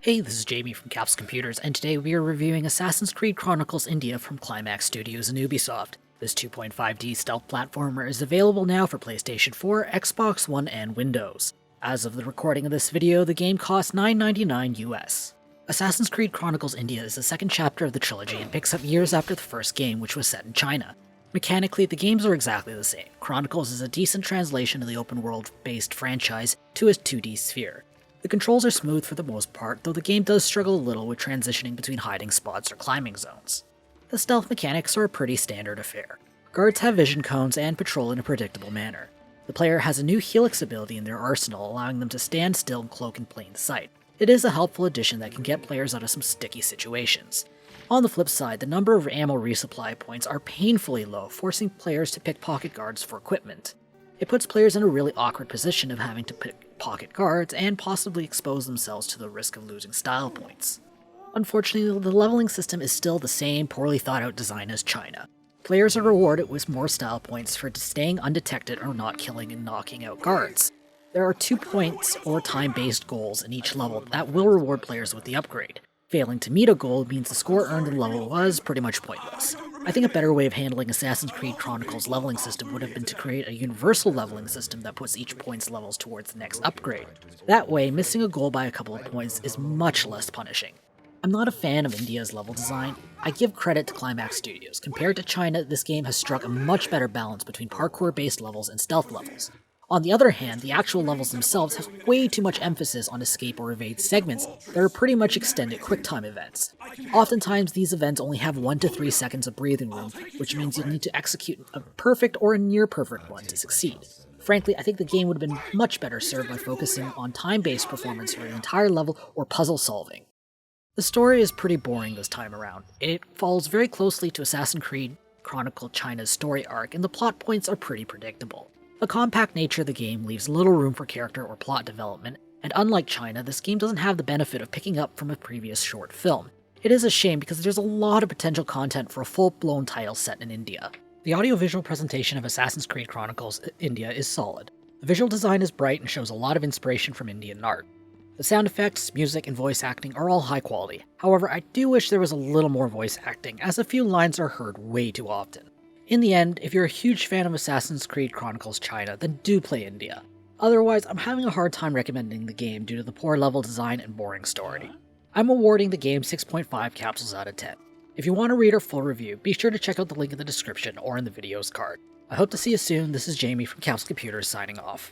Hey, this is Jamie from Capsule Computers, and today we are reviewing Assassin's Creed Chronicles India from Climax Studios and Ubisoft. This 2.5D stealth platformer is available now for PlayStation 4, Xbox One, and Windows. As of the recording of this video, the game costs $9.99 US. Assassin's Creed Chronicles India is the second chapter of the trilogy and picks up years after the first game, which was set in China. Mechanically, the games are exactly the same. Chronicles is a decent translation of the open world-based franchise to a 2D sphere. The controls are smooth for the most part, though the game does struggle a little with transitioning between hiding spots or climbing zones. The stealth mechanics are a pretty standard affair. Guards have vision cones and patrol in a predictable manner. The player has a new Helix ability in their arsenal, allowing them to stand still and cloak in plain sight. It is a helpful addition that can get players out of some sticky situations. On the flip side, the number of ammo resupply points are painfully low, forcing players to pick pocket guards for equipment. It puts players in a really awkward position of having to pick pocket guards and possibly expose themselves to the risk of losing style points. Unfortunately, the leveling system is still the same poorly thought out design as China. Players are rewarded with more style points for staying undetected or not killing and knocking out guards. There are 2 points or time-based goals in each level that will reward players with the upgrade. Failing to meet a goal means the score earned in the level was pretty much pointless. I think a better way of handling Assassin's Creed Chronicles' leveling system would have been to create a universal leveling system that puts each point's levels towards the next upgrade. That way, missing a goal by a couple of points is much less punishing. I'm not a fan of India's level design. I give credit to Climax Studios. Compared to China, this game has struck a much better balance between parkour-based levels and stealth levels. On the other hand, the actual levels themselves have way too much emphasis on escape or evade segments that are pretty much extended QuickTime events. Oftentimes, these events only have 1 to 3 seconds of breathing room, which means you'll need to execute a perfect or a near-perfect one to succeed. Frankly, I think the game would have been much better served by focusing on time-based performance for an entire level or puzzle solving. The story is pretty boring this time around. It follows very closely to Assassin's Creed Chronicle China's story arc, and the plot points are pretty predictable. The compact nature of the game leaves little room for character or plot development, and unlike China, this game doesn't have the benefit of picking up from a previous short film. It is a shame because there's a lot of potential content for a full-blown title set in India. The audiovisual presentation of Assassin's Creed Chronicles India is solid. The visual design is bright and shows a lot of inspiration from Indian art. The sound effects, music, and voice acting are all high quality. However, I do wish there was a little more voice acting, as a few lines are heard way too often. In the end, if you're a huge fan of Assassin's Creed Chronicles China, then do play India. Otherwise, I'm having a hard time recommending the game due to the poor level design and boring story. I'm awarding the game 6.5 capsules out of 10. If you want to read our full review, be sure to check out the link in the description or in the video's card. I hope to see you soon. This is Jamie from Capsule Computers signing off.